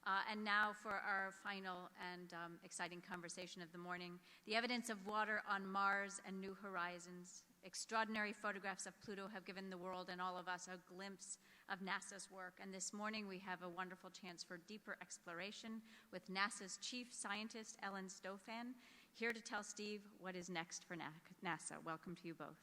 And now for our final and exciting conversation of the morning, the evidence of water on Mars and New Horizons. Extraordinary photographs of Pluto have given the world and all of us a glimpse of NASA's work. And this morning we have a wonderful chance for deeper exploration with NASA's chief scientist, Ellen Stofan, here to tell Steve what is next for NASA. Welcome to you both.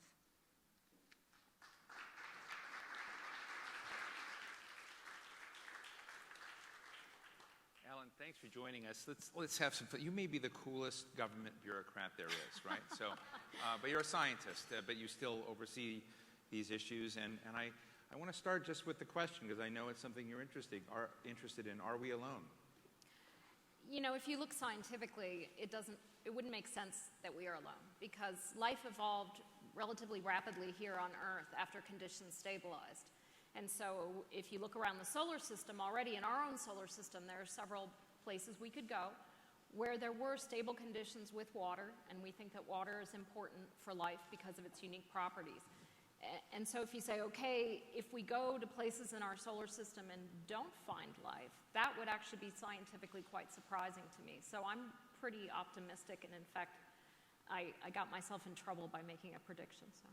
Alan, thanks for joining us. Let's have some fun. You may be the coolest government bureaucrat there is, right? So, but you're a scientist, but you still oversee these issues. And I want to start just with the question, because I know it's something you're interested in. Are we alone? You know, if you look scientifically, it wouldn't make sense that we are alone, because life evolved relatively rapidly here on Earth after conditions stabilized. And so if you look around the solar system already, in our own solar system, there are several places we could go where there were stable conditions with water, and we think that water is important for life because of its unique properties. And so if you say, okay, if we go to places in our solar system and don't find life, that would actually be scientifically quite surprising to me. So I'm pretty optimistic, and in fact, I got myself in trouble by making a prediction. So.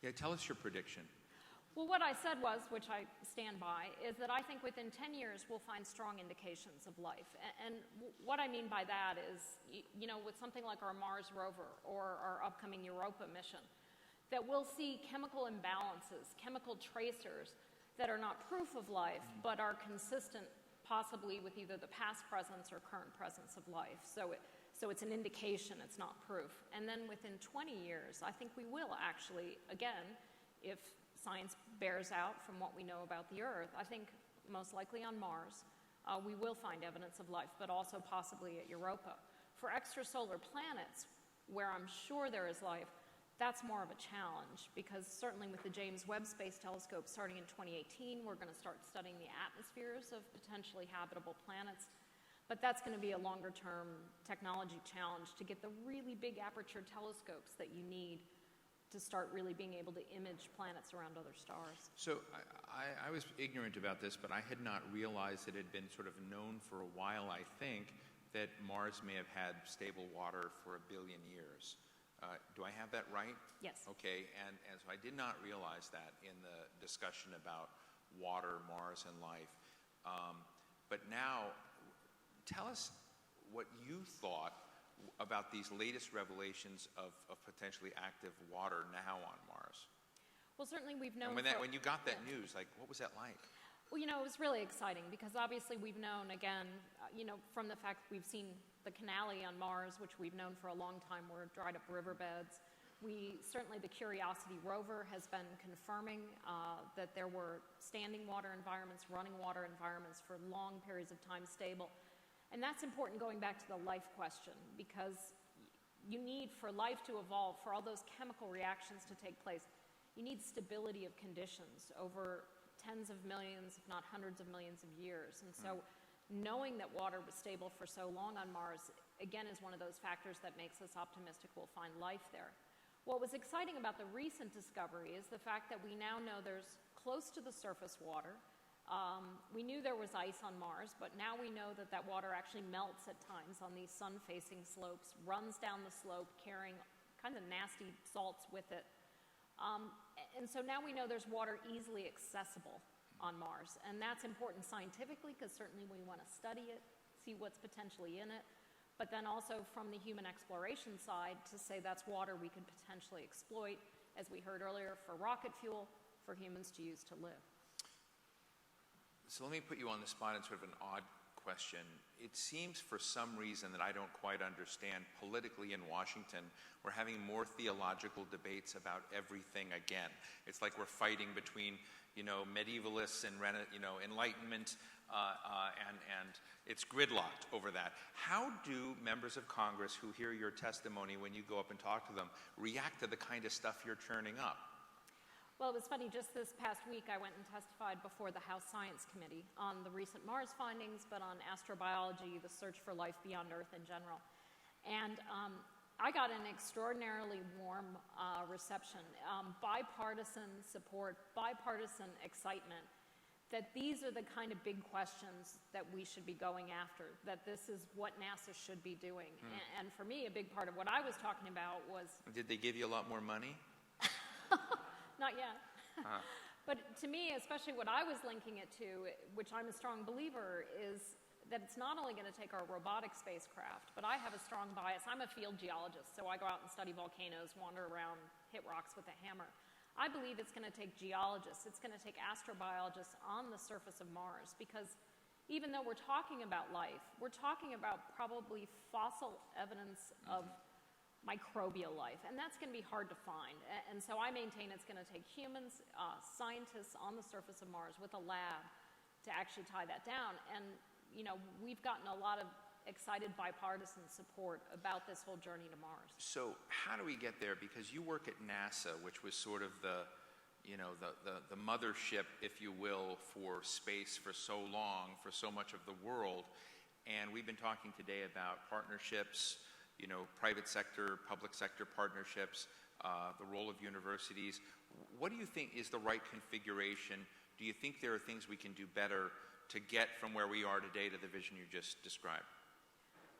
Yeah, tell us your prediction. Well, what I said was, which I stand by, is that I think within 10 years we'll find strong indications of life. And what I mean by that is, you know, with something like our Mars rover or our upcoming Europa mission, that we'll see chemical imbalances, chemical tracers that are not proof of life, but are consistent possibly with either the past presence or current presence of life. So it's an indication, it's not proof. And then within 20 years, I think we will actually, again, if science bears out from what we know about the Earth, I think most likely on Mars, we will find evidence of life, but also possibly at Europa. For extrasolar planets, where I'm sure there is life, that's more of a challenge, because certainly with the James Webb Space Telescope starting in 2018, we're going to start studying the atmospheres of potentially habitable planets. But that's going to be a longer-term technology challenge to get the really big aperture telescopes that you need to start really being able to image planets around other stars. So I was ignorant about this, but I had not realized it had been sort of known for a while, I think, that Mars may have had stable water for 1 billion years. Do I have that right? Yes. Okay, and so I did not realize that in the discussion about water, Mars, and life. But now, tell us what you thought about these latest revelations of potentially active water now on Mars. Well, certainly we've known... And when you got that news, like, what was that like? Well, you know, it was really exciting, because obviously we've known, again, you know, from the fact we've seen the canali on Mars, which we've known for a long time were dried up riverbeds. Certainly the Curiosity rover has been confirming that there were standing water environments, running water environments for long periods of time stable. And that's important going back to the life question, because you need, for life to evolve, for all those chemical reactions to take place, you need stability of conditions over tens of millions, if not hundreds of millions of years. And so knowing that water was stable for so long on Mars, again, is one of those factors that makes us optimistic we'll find life there. What was exciting about the recent discovery is the fact that we now know there's close to the surface water. We knew there was ice on Mars, but now we know that that water actually melts at times on these sun-facing slopes, runs down the slope carrying kind of nasty salts with it. And so now we know there's water easily accessible on Mars. And that's important scientifically, because certainly we want to study it, see what's potentially in it, but then also from the human exploration side to say that's water we could potentially exploit, as we heard earlier, for rocket fuel, for humans to use to live. So let me put you on the spot in sort of an odd question. It seems for some reason that I don't quite understand, politically in Washington, we're having more theological debates about everything again. It's like we're fighting between, you know, medievalists and, you know, Enlightenment, and it's gridlocked over that. How do members of Congress who hear your testimony when you go up and talk to them react to the kind of stuff you're churning up? Well, it was funny, just this past week I went and testified before the House Science Committee on the recent Mars findings, but on astrobiology, the search for life beyond Earth in general. And I got an extraordinarily warm reception, bipartisan support, bipartisan excitement that these are the kind of big questions that we should be going after, that this is what NASA should be doing. And for me, a big part of what I was talking about was... Did they give you a lot more money? Not yet. But to me, especially what I was linking it to, which I'm a strong believer, is that it's not only going to take our robotic spacecraft, but I have a strong bias. I'm a field geologist, so I go out and study volcanoes, wander around, hit rocks with a hammer. I believe it's going to take geologists, it's going to take astrobiologists on the surface of Mars, because even though we're talking about life, we're talking about probably fossil evidence of microbial life, and that's going to be hard to find. And so I maintain it's going to take humans, scientists on the surface of Mars with a lab to actually tie that down. And, you know, we've gotten a lot of excited bipartisan support about this whole journey to Mars. So how do we get there? Because you work at NASA, which was sort of the mothership, if you will, for space for so long, for so much of the world. And we've been talking today about partnerships, you know, private sector, public sector partnerships, the role of universities. What do you think is the right configuration? Do you think there are things we can do better to get from where we are today to the vision you just described?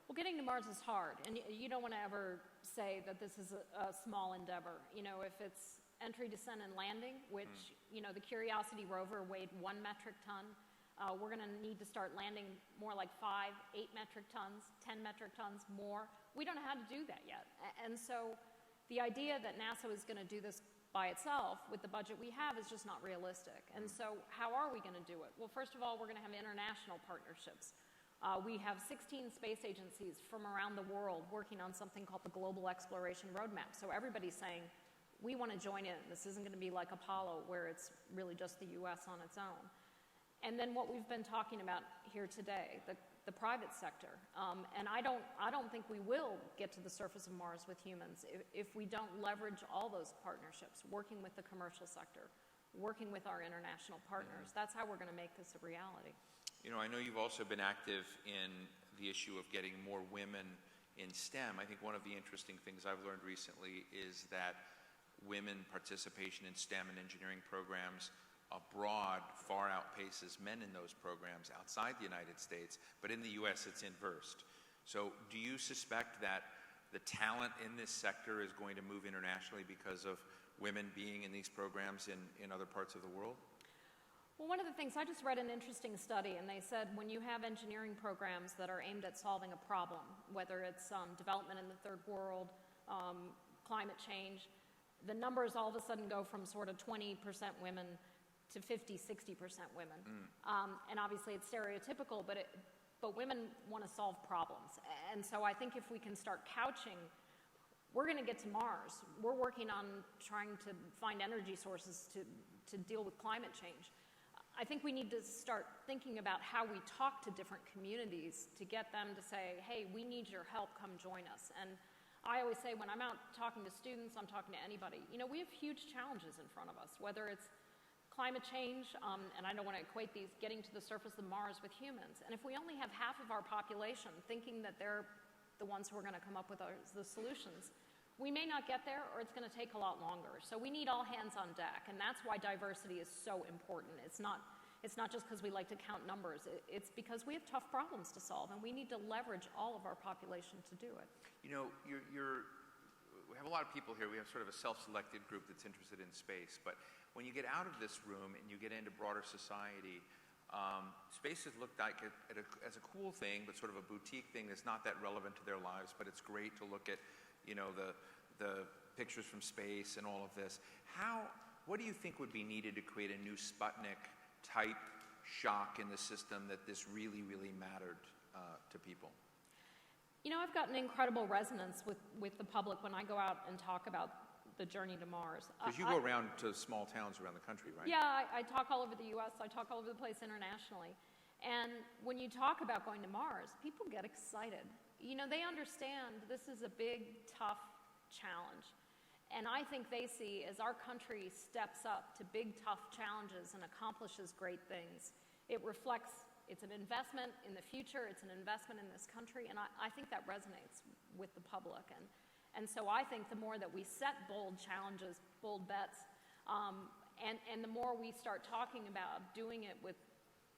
Well, getting to Mars is hard, and you don't want to ever say that this is a small endeavor. You know, if it's entry, descent, and landing, which, you know, the Curiosity rover weighed 1 metric ton, we're going to need to start landing more like 5, 8 metric tons, 10 metric tons, more. We don't know how to do that yet. And so the idea that NASA is going to do this by itself with the budget we have is just not realistic. And so how are we going to do it? Well, first of all, we're going to have international partnerships. We have 16 space agencies from around the world working on something called the Global Exploration Roadmap. So everybody's saying, we want to join in. This isn't going to be like Apollo, where it's really just the U.S. on its own. And then what we've been talking about here today, the private sector. And I don't think we will get to the surface of Mars with humans if we don't leverage all those partnerships, working with the commercial sector, working with our international partners. That's how we're going to make this a reality. You know, I know you've also been active in the issue of getting more women in STEM. I think one of the interesting things I've learned recently is that women participation in STEM and engineering programs abroad far outpaces men in those programs outside the United States, but in the U.S. it's inversed. So do you suspect that the talent in this sector is going to move internationally because of women being in these programs in other parts of the world? Well, one of the things, I just read an interesting study, and they said when you have engineering programs that are aimed at solving a problem, whether it's development in the third world, climate change, the numbers all of a sudden go from sort of 20% women to 50, 60% women. And obviously it's stereotypical, but women want to solve problems. And so I think if we can start couching, we're going to get to Mars. We're working on trying to find energy sources to deal with climate change. I think we need to start thinking about how we talk to different communities to get them to say, hey, we need your help, come join us. And I always say when I'm out talking to students, I'm talking to anybody, you know, we have huge challenges in front of us, whether it's climate change, and I don't want to equate these, getting to the surface of Mars with humans. And if we only have half of our population thinking that they're the ones who are going to come up with the solutions, we may not get there, or it's going to take a lot longer. So we need all hands on deck, and that's why diversity is so important. It's not just because we like to count numbers. It's because we have tough problems to solve, and we need to leverage all of our population to do it. You know, we have a lot of people here. We have sort of a self-selected group that's interested in space, but when you get out of this room and you get into broader society, space is looked at as a cool thing, but sort of a boutique thing that's not that relevant to their lives, but it's great to look at, you know, the pictures from space and all of this. What do you think would be needed to create a new Sputnik type shock in the system that this really, really mattered to people? You know, I've gotten incredible resonance with the public when I go out and talk about the journey to Mars. Because you go around to small towns around the country, right? Yeah, I talk all over the U.S., I talk all over the place internationally. And when you talk about going to Mars, people get excited. You know, they understand this is a big, tough challenge. And I think they see as our country steps up to big, tough challenges and accomplishes great things, it reflects, it's an investment in the future, it's an investment in this country, and I think that resonates with the public. And so I think the more that we set bold challenges, bold bets, and the more we start talking about doing it with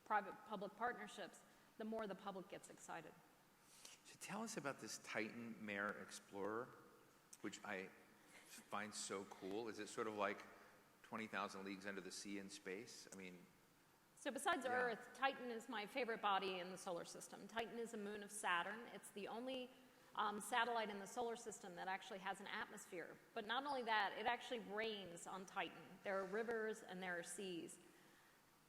private-public partnerships, the more the public gets excited. So tell us about this Titan Mare Explorer, which I find so cool. Is it sort of like 20,000 leagues under the sea in space? I mean... So besides Yeah. Earth, Titan is my favorite body in the solar system. Titan is a moon of Saturn. It's the only satellite in the solar system that actually has an atmosphere. But not only that, it actually rains on Titan. There are rivers and there are seas.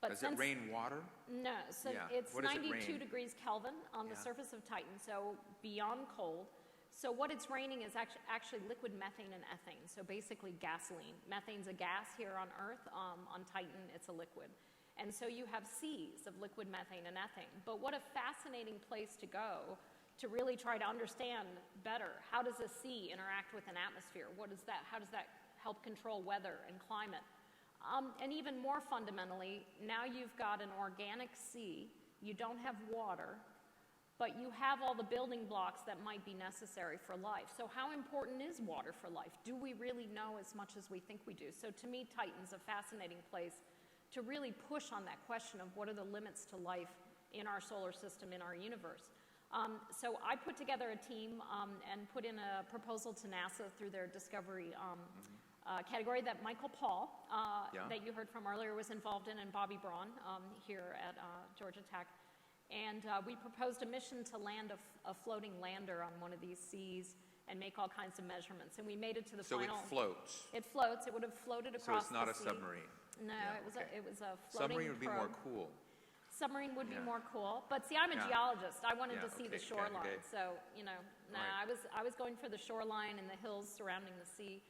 But Does it rain water? No. So Yeah. it's What does it 92 rain? degrees Kelvin on the Yeah. surface of Titan, so beyond cold. So what it's raining is actually liquid methane and ethane, so basically gasoline. Methane's a gas here on Earth. On Titan, it's a liquid. And so you have seas of liquid methane and ethane. But what a fascinating place to go to really try to understand better. How does a sea interact with an atmosphere? How does that help control weather and climate? And even more fundamentally, now you've got an organic sea, you don't have water, but you have all the building blocks that might be necessary for life. So how important is water for life? Do we really know as much as we think we do? So to me, Titan's a fascinating place to really push on that question of what are the limits to life in our solar system, in our universe. So I put together a team and put in a proposal to NASA through their discovery category that Michael Paul, that you heard from earlier, was involved in, and Bobby Braun here at Georgia Tech. And we proposed a mission to land a floating lander on one of these seas and make all kinds of measurements. And we made it to the final. So it floats. It floats. It would have floated across the sea. So it's not a submarine. No, Yeah, it was okay. it was a floating Submarine would be more probe. cool. Submarine would be Yeah. more cool, but see, I'm a Yeah. geologist. I wanted Yeah, to see the okay, shoreline, okay. so Right. I was going for the shoreline and the hills surrounding the sea.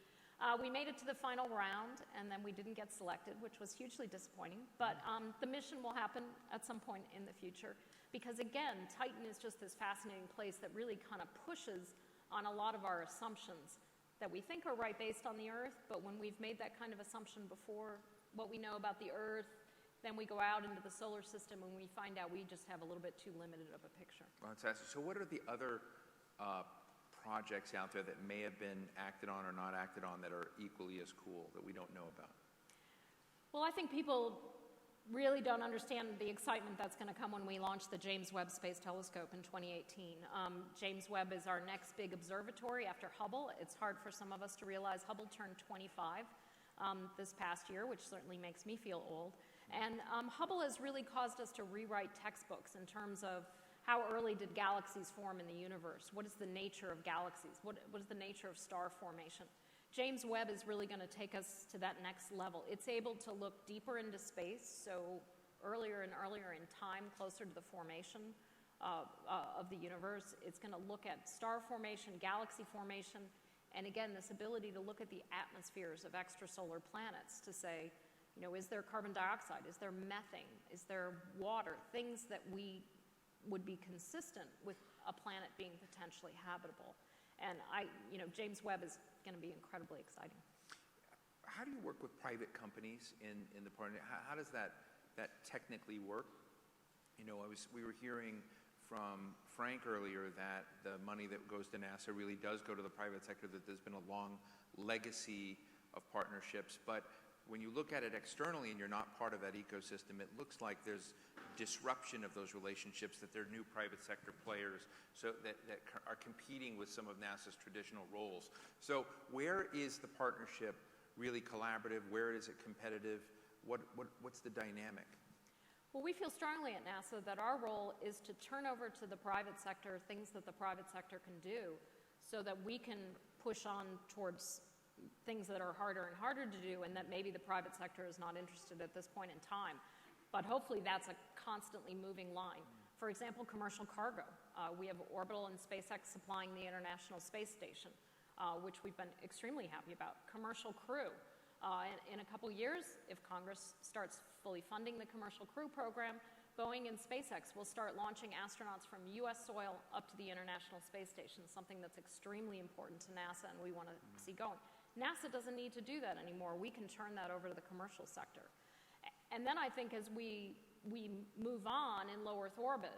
We made it to the final round, and then we didn't get selected, which was hugely disappointing. But the mission will happen at some point in the future, because again, Titan is just this fascinating place that really kind of pushes on a lot of our assumptions that we think are right based on the Earth, but when we've made that kind of assumption before, what we know about the Earth, then we go out into the solar system and we find out we just have a little bit too limited of a picture. Fantastic. So what are the other projects out there that may have been acted on or not acted on that are equally as cool that we don't know about? Well, I think people really don't understand the excitement that's going to come when we launch the James Webb Space Telescope in 2018. James Webb is our next big observatory after Hubble. It's hard for some of us to realize Hubble turned 25 this past year, which certainly makes me feel old. And Hubble has really caused us to rewrite textbooks in terms of how early did galaxies form in the universe? What is the nature of galaxies? What is the nature of star formation? James Webb is really going to take us to that next level. It's able to look deeper into space, so earlier and earlier in time, closer to the formation of the universe. It's going to look at star formation, galaxy formation, and again, this ability to look at the atmospheres of extrasolar planets to say, is there carbon dioxide? Is there methane? Is there water? Things that we would be consistent with a planet being potentially habitable. And James Webb is going to be incredibly exciting. How do you work with private companies in the partner? How does that technically work? We were hearing from Frank earlier that the money that goes to NASA really does go to the private sector, that there's been a long legacy of partnerships. But when you look at it externally and you're not part of that ecosystem, it looks like there's disruption of those relationships, that there are new private sector players so that are competing with some of NASA's traditional roles. So where is the partnership really collaborative? Where is it competitive? What's the dynamic? Well, we feel strongly at NASA that our role is to turn over to the private sector things that the private sector can do so that we can push on towards things that are harder and harder to do and that maybe the private sector is not interested at this point in time. But hopefully that's a constantly moving line. For example, commercial cargo. We have Orbital and SpaceX supplying the International Space Station, which we've been extremely happy about. Commercial crew. In a couple years, if Congress starts fully funding the commercial crew program, Boeing and SpaceX will start launching astronauts from U.S. soil up to the International Space Station, something that's extremely important to NASA and we want to see going. NASA doesn't need to do that anymore. We can turn that over to the commercial sector. And then I think as we move on in low Earth orbit,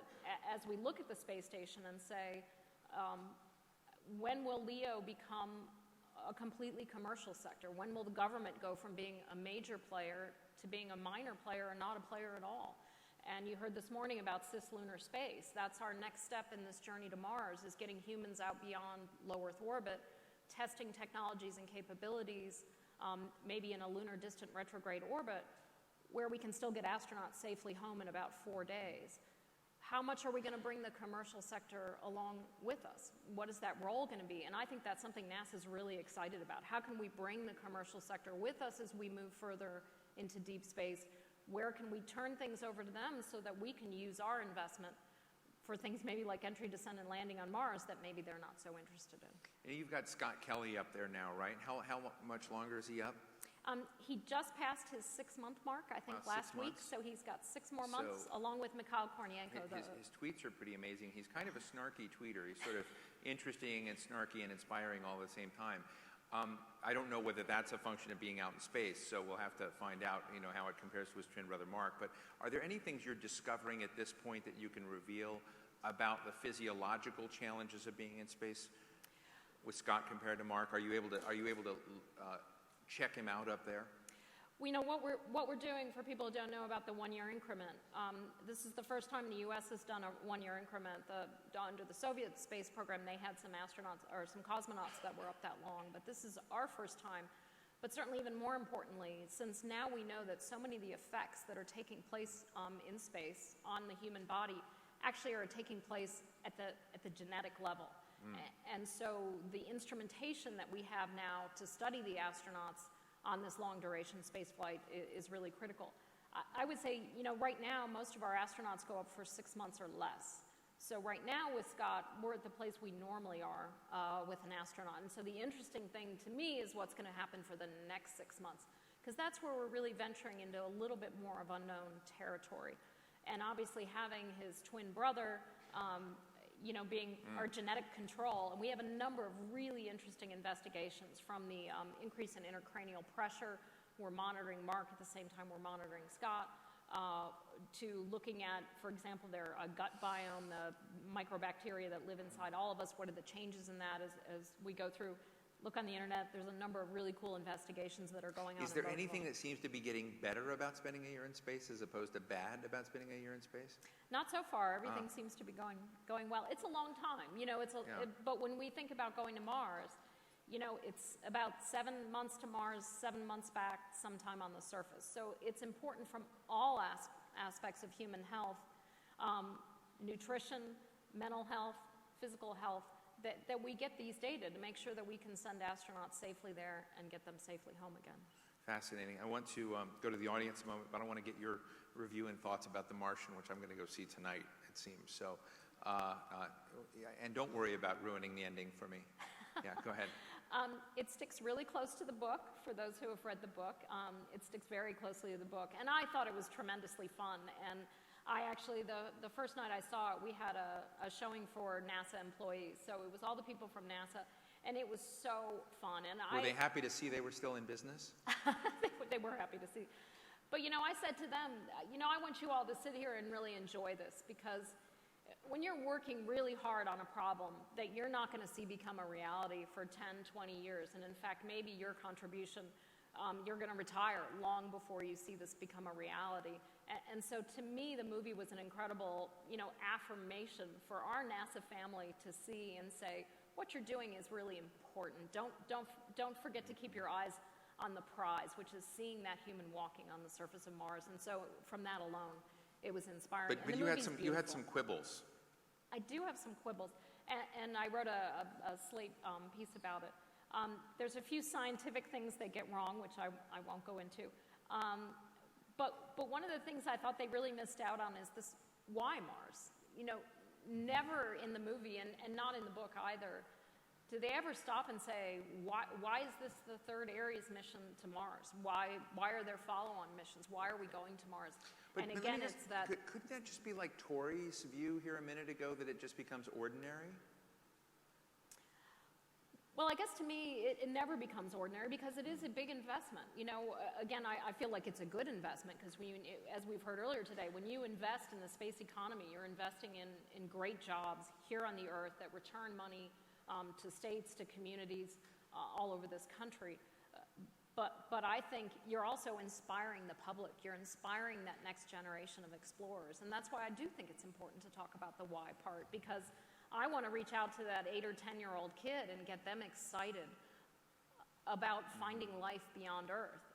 as we look at the space station and say, when will LEO become a completely commercial sector? When will the government go from being a major player to being a minor player or not a player at all? And you heard this morning about cislunar space. That's our next step in this journey to Mars, is getting humans out beyond low Earth orbit, testing technologies and capabilities, maybe in a lunar distant retrograde orbit, where we can still get astronauts safely home in about 4 days. How much are we going to bring the commercial sector along with us? What is that role going to be? And I think that's something NASA's really excited about. How can we bring the commercial sector with us as we move further into deep space? Where can we turn things over to them so that we can use our investment for things maybe like entry, descent, and landing on Mars that maybe they're not so interested in? And you've got Scott Kelly up there now, right? How much longer is he up? He just passed his 6-month mark, I think, last week, so he's got 6 more months, along with Mikhail Kornienko. His tweets are pretty amazing. He's kind of a snarky tweeter. He's sort of interesting and snarky and inspiring all at the same time. I don't know whether that's a function of being out in space, so we'll have to find out, how it compares to his twin brother Mark. But are there any things you're discovering at this point that you can reveal about the physiological challenges of being in space with Scott compared to Mark? Are you able to check him out up there? We know what we're doing, for people who don't know about the 1-year increment. This is the first time the U.S. has done a 1-year increment. Under the Soviet space program, they had some astronauts or some cosmonauts that were up that long, but this is our first time. But certainly, even more importantly, since now we know that so many of the effects that are taking place in space on the human body actually are taking place at the genetic level. And so the instrumentation that we have now to study the astronauts on this long-duration space flight is really critical. I would say, right now, most of our astronauts go up for 6 months or less. So right now with Scott, we're at the place we normally are with an astronaut. And so the interesting thing to me is what's going to happen for the next 6 months, because that's where we're really venturing into a little bit more of unknown territory. And obviously having his twin brother, being our genetic control. And we have a number of really interesting investigations, from the increase in intracranial pressure. We're monitoring Mark at the same time we're monitoring Scott, to looking at, for example, their gut biome, the microbacteria that live inside all of us. What are the changes in that as we go through? Look on the internet. There's a number of really cool investigations that are going on. Is there anything that seems to be getting better about spending a year in space as opposed to bad about spending a year in space? Not so far. Everything seems to be going well. It's a long time, but when we think about going to Mars, it's about 7 months to Mars, 7 months back, sometime on the surface. So it's important from all aspects of human health, nutrition, mental health, physical health, that we get these data to make sure that we can send astronauts safely there and get them safely home again. Fascinating. I want to go to the audience a moment, but I want to get your review and thoughts about The Martian, which I'm going to go see tonight, it seems. So, and don't worry about ruining the ending for me. Yeah, go ahead. It sticks really close to the book, for those who have read the book. It sticks very closely to the book. And I thought it was tremendously fun. And I actually, the first night I saw it, we had a showing for NASA employees. So it was all the people from NASA, and it was so fun. And were they happy to see they were still in business? They were happy to see. But, I said to them, I want you all to sit here and really enjoy this, because when you're working really hard on a problem that you're not going to see become a reality for 10, 20 years, and in fact, maybe your contribution, you're going to retire long before you see this become a reality. And so to me, the movie was an incredible, affirmation for our NASA family to see and say, what you're doing is really important. Don't forget to keep your eyes on the prize, which is seeing that human walking on the surface of Mars. And so from that alone, it was inspiring. But you had some quibbles. I do have some quibbles, and I wrote a Slate piece about it. There's a few scientific things they get wrong, which I won't go into. But one of the things I thought they really missed out on is this: why Mars? Never in the movie, and not in the book either, do they ever stop and say, why is this the third Ares mission to Mars? Why are there follow-on missions? Why are we going to Mars? But again, it's that... Couldn't that just be like Tori's view here a minute ago, that it just becomes ordinary? Well, I guess to me, it never becomes ordinary, because it is a big investment. Again, I feel like it's a good investment, because as we've heard earlier today, when you invest in the space economy, you're investing in great jobs here on the Earth that return money to states, to communities all over this country. But I think you're also inspiring the public. You're inspiring that next generation of explorers. And that's why I do think it's important to talk about the why part, because I want to reach out to that 8 or 10-year-old kid and get them excited about finding life beyond Earth,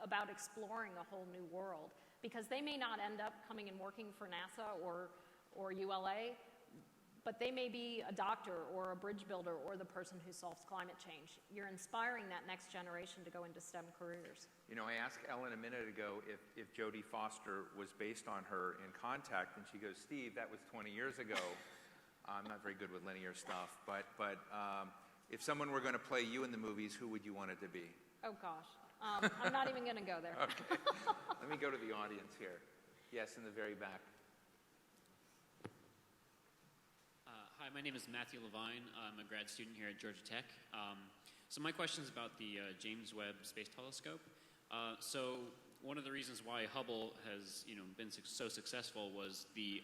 about exploring a whole new world. Because they may not end up coming and working for NASA or ULA, but they may be a doctor or a bridge builder or the person who solves climate change. You're inspiring that next generation to go into STEM careers. You know, I asked Ellen a minute ago if Jodie Foster was based on her in Contact, and she goes, Steve, that was 20 years ago. I'm not very good with linear stuff, but if someone were going to play you in the movies, who would you want it to be? Oh, gosh. I'm not even going to go there. Okay. Let me go to the audience here. Yes, in the very back. Hi, my name is Matthew Levine. I'm a grad student here at Georgia Tech. So my question is about the James Webb Space Telescope. So one of the reasons why Hubble has been so successful was the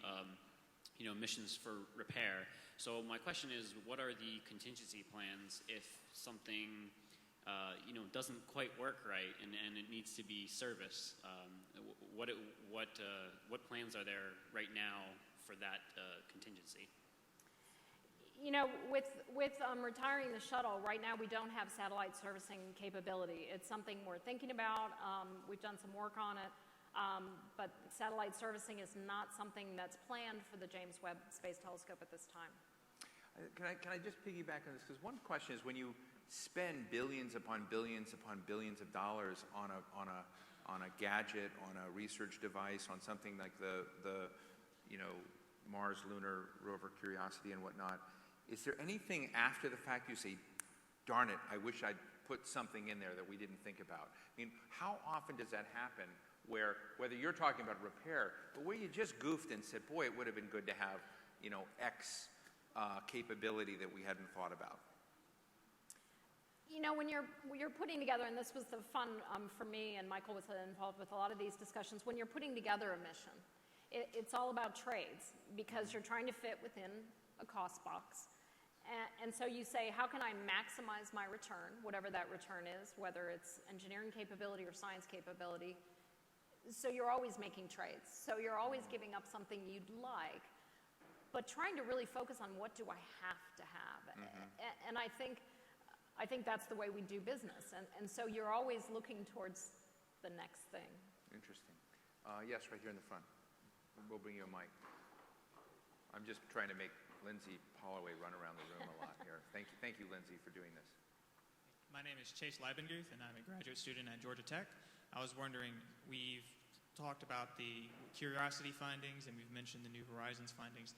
missions for repair. So my question is, what are the contingency plans if something doesn't quite work right and it needs to be serviced? What plans are there right now for that contingency? With retiring the shuttle, right now we don't have satellite servicing capability. It's something we're thinking about. We've done some work on it, but satellite servicing is not something that's planned for the James Webb Space Telescope at this time. Can I just piggyback on this? Because one question is, when you spend billions upon billions upon billions of dollars on a gadget, on a research device, on something like the Mars Lunar Rover Curiosity and whatnot, is there anything after the fact you say, darn it, I wish I'd put something in there that we didn't think about? I mean, how often does that happen where, whether you're talking about repair, but where you just goofed and said, boy, it would have been good to have, X capability that we hadn't thought about? When you're putting together, and this was the fun for me, and Michael was involved with a lot of these discussions, when you're putting together a mission, it's all about trades, because you're trying to fit within a cost box. And so you say, how can I maximize my return, whatever that return is, whether it's engineering capability or science capability. So you're always making trades. So you're always giving up something you'd like, but trying to really focus on what do I have to have. And I think that's the way we do business. And so you're always looking towards the next thing. Interesting. Yes, right here in the front. We'll bring you a mic. I'm just trying to make Lindsay Holloway run around the room a lot here. Thank you, Lindsay, for doing this. My name is Chase Leibenguth, and I'm a graduate student at Georgia Tech. I was wondering, we've talked about the Curiosity findings, and we've mentioned the New Horizons findings.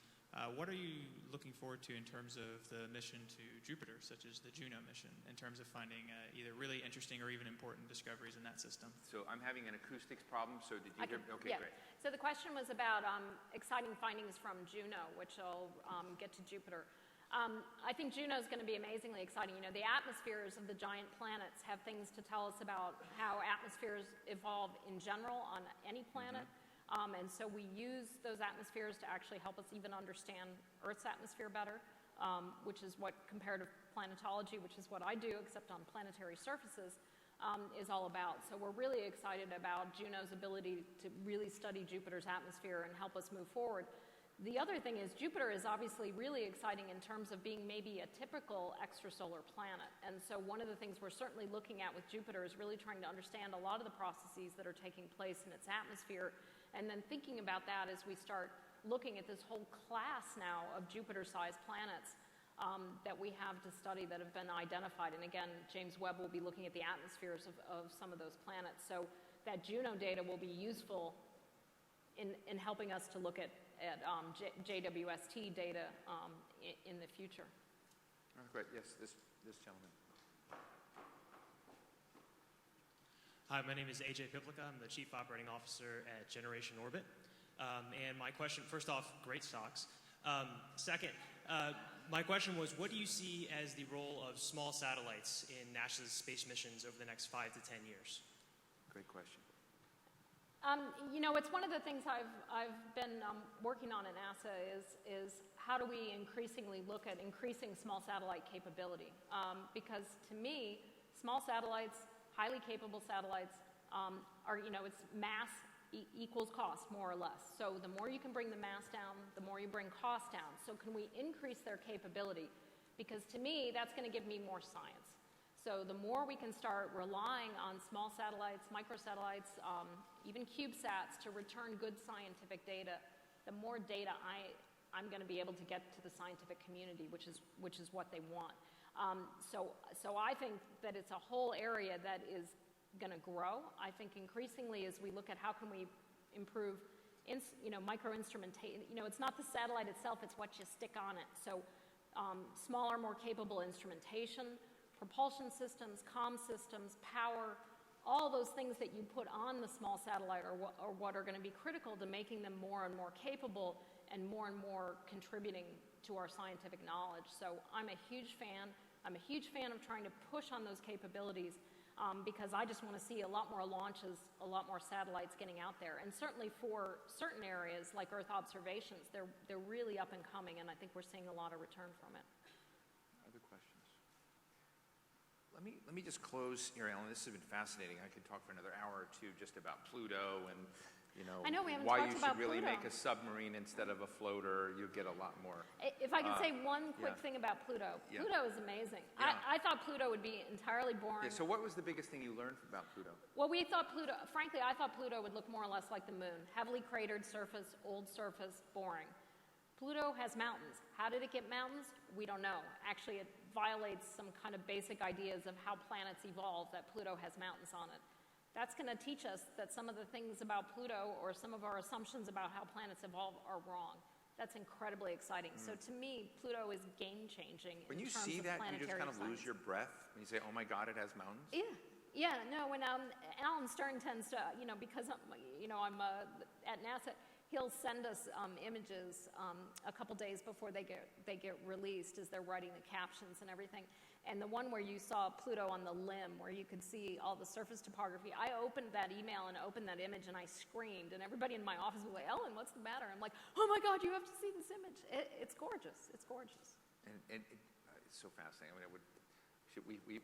What are you looking forward to in terms of the mission to Jupiter, such as the Juno mission, in terms of finding either really interesting or even important discoveries in that system? So I'm having an acoustics problem, so did you hear? Okay, yeah. great. So the question was about exciting findings from Juno, which I'll get to Jupiter. I think Juno is going to be amazingly exciting. The atmospheres of the giant planets have things to tell us about how atmospheres evolve in general on any planet. And so we use those atmospheres to actually help us even understand Earth's atmosphere better, which is what comparative planetology, which is what I do, except on planetary surfaces, is all about. So we're really excited about Juno's ability to really study Jupiter's atmosphere and help us move forward. The other thing is Jupiter is obviously really exciting in terms of being maybe a typical extrasolar planet. And so one of the things we're certainly looking at with Jupiter is really trying to understand a lot of the processes that are taking place in its atmosphere, and then thinking about that as we start looking at this whole class now of Jupiter-sized planets that we have to study that have been identified. And again, James Webb will be looking at the atmospheres of some of those planets. So that Juno data will be useful in helping us to look at JWST data in the future. Oh, great. Yes, this gentleman. Hi, my name is AJ Piplica. I'm the Chief Operating Officer at Generation Orbit. And my question, first off, great stocks. Second, my question was, what do you see as the role of small satellites in NASA's space missions over the next 5 to 10 years? Great question. It's one of the things I've been working on at NASA is how do we increasingly look at increasing small satellite capability? Because to me, small satellites highly capable satellites are, it's mass equals cost, more or less. So the more you can bring the mass down, the more you bring cost down. So can we increase their capability? Because to me, that's going to give me more science. So the more we can start relying on small satellites, microsatellites, even CubeSats to return good scientific data, the more data I'm going to be able to get to the scientific community, which is what they want. So I think that it's a whole area that is going to grow. I think increasingly as we look at how can we improve micro-instrumentation, it's not the satellite itself, it's what you stick on it. So smaller, more capable instrumentation, propulsion systems, comm systems, power, all those things that you put on the small satellite are what are going to be critical to making them more and more capable and more contributing to our scientific knowledge. So I'm a huge fan. I'm a huge fan of trying to push on those capabilities because I just want to see a lot more launches, a lot more satellites getting out there. And certainly for certain areas like Earth observations, they're really up and coming, and I think we're seeing a lot of return from it. Other questions? Let me just close here, Ellen. This has been fascinating. I could talk for another hour or two just about Pluto and I know we haven't why talked you about should really Pluto. make a submarine instead of a floater. You'll get a lot more. If I can say one quick thing about Pluto. Yeah. Pluto is amazing. Yeah. I thought Pluto would be entirely boring. Yeah, so what was the biggest thing you learned about Pluto? Well, frankly, I thought Pluto would look more or less like the moon. Heavily cratered surface, old surface, boring. Pluto has mountains. How did it get mountains? We don't know. Actually, it violates some kind of basic ideas of how planets evolve, that Pluto has mountains on it. That's going to teach us that some of the things about Pluto or some of our assumptions about how planets evolve are wrong. That's incredibly exciting. So to me, Pluto is game-changing When in you terms see of that, you planetary just kind of science. lose your breath when you say, oh my God, it has mountains? Yeah, no, when Alan Stern tends to, because I'm at NASA, he'll send us images a couple days before they get released as they're writing the captions and everything. And the one where you saw Pluto on the limb, where you could see all the surface topography, I opened that email and opened that image and I screamed, and everybody in my office was like, Ellen, what's the matter? I'm like, oh my God, you have to see this image. It's gorgeous. It's gorgeous. And it's so fascinating. I mean,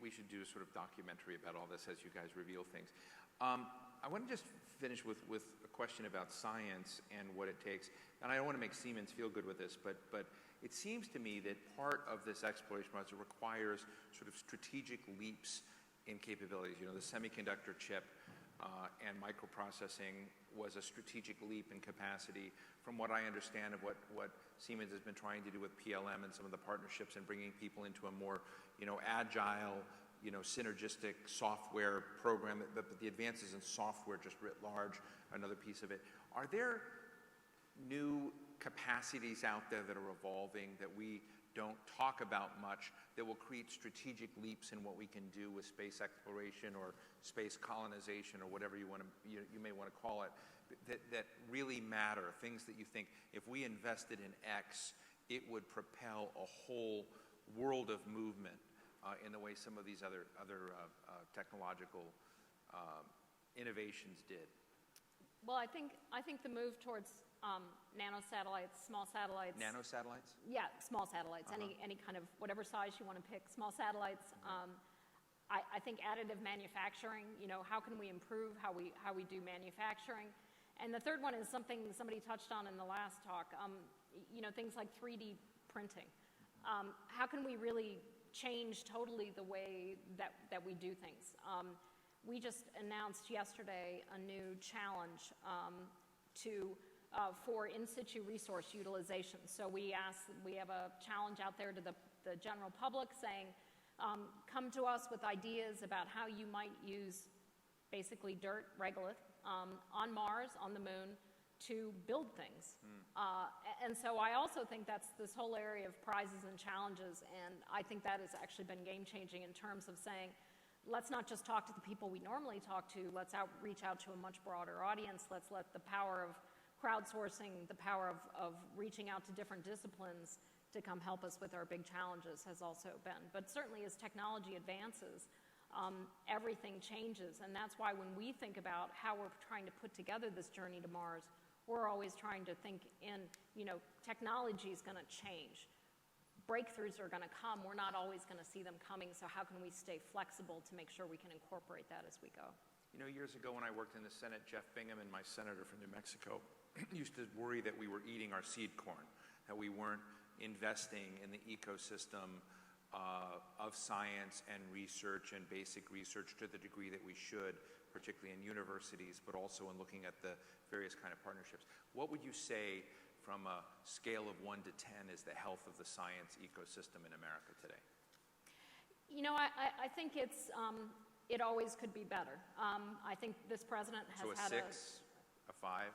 we should do a sort of documentary about all this as you guys reveal things. I want to just finish with a question about science and what it takes. And I don't want to make Siemens feel good with this, but it seems to me that part of this exploration process requires sort of strategic leaps in capabilities. The semiconductor chip and microprocessing was a strategic leap in capacity from what I understand of what Siemens has been trying to do with PLM and some of the partnerships and bringing people into a more, agile, synergistic software program, but the advances in software just writ large, another piece of it. Are there new capacities out there that are evolving that we don't talk about much that will create strategic leaps in what we can do with space exploration or space colonization or whatever you may want to call it, that really matter, things that you think if we invested in X, it would propel a whole world of movement in the way some of these other technological innovations did? Well, I think the move towards nanosatellites, small satellites. Nanosatellites? Yeah, small satellites. Any kind of whatever size you want to pick. Small satellites. I think additive manufacturing. How can we improve how we do manufacturing? And the third one is something somebody touched on in the last talk. Things like 3D printing. How can we really change totally the way that we do things? We just announced yesterday a new challenge for in situ resource utilization. So we have a challenge out there to the general public saying, come to us with ideas about how you might use basically dirt, regolith, on Mars, on the moon, to build things. And so I also think that's this whole area of prizes and challenges, and I think that has actually been game-changing in terms of saying, let's not just talk to the people we normally talk to, let's reach out to a much broader audience, let's let the power of crowdsourcing, the power of reaching out to different disciplines to come help us with our big challenges has also been. But certainly as technology advances, everything changes, and that's why when we think about how we're trying to put together this journey to Mars, we're always trying to think in, technology is going to change. breakthroughs are going to come. We're not always going to see them coming, so how can we stay flexible to make sure we can incorporate that as we go? You know, years ago when I worked in the Senate, Jeff Bingham, and my senator from New Mexico, used to worry that we were eating our seed corn, that we weren't investing in the ecosystem of science and research and basic research to the degree that we should, particularly in universities, but also in looking at the various kind of partnerships. What would you say from a scale of 1 to 10 is the health of the science ecosystem in America today? You know, I think it's, it always could be better. I think this president has had a 6, a 5?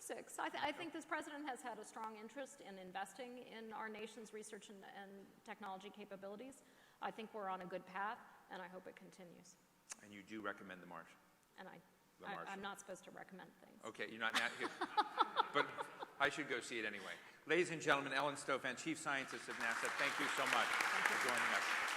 6. I think this president has had a strong interest in investing in our nation's research and technology capabilities. I think we're on a good path, and I hope it continues. And you do recommend the Martian? And The Martian. I'm not supposed to recommend things. Okay, you're not, but I should go see it anyway. Ladies and gentlemen, Ellen Stofan, Chief Scientist of NASA, thank you so much for joining us.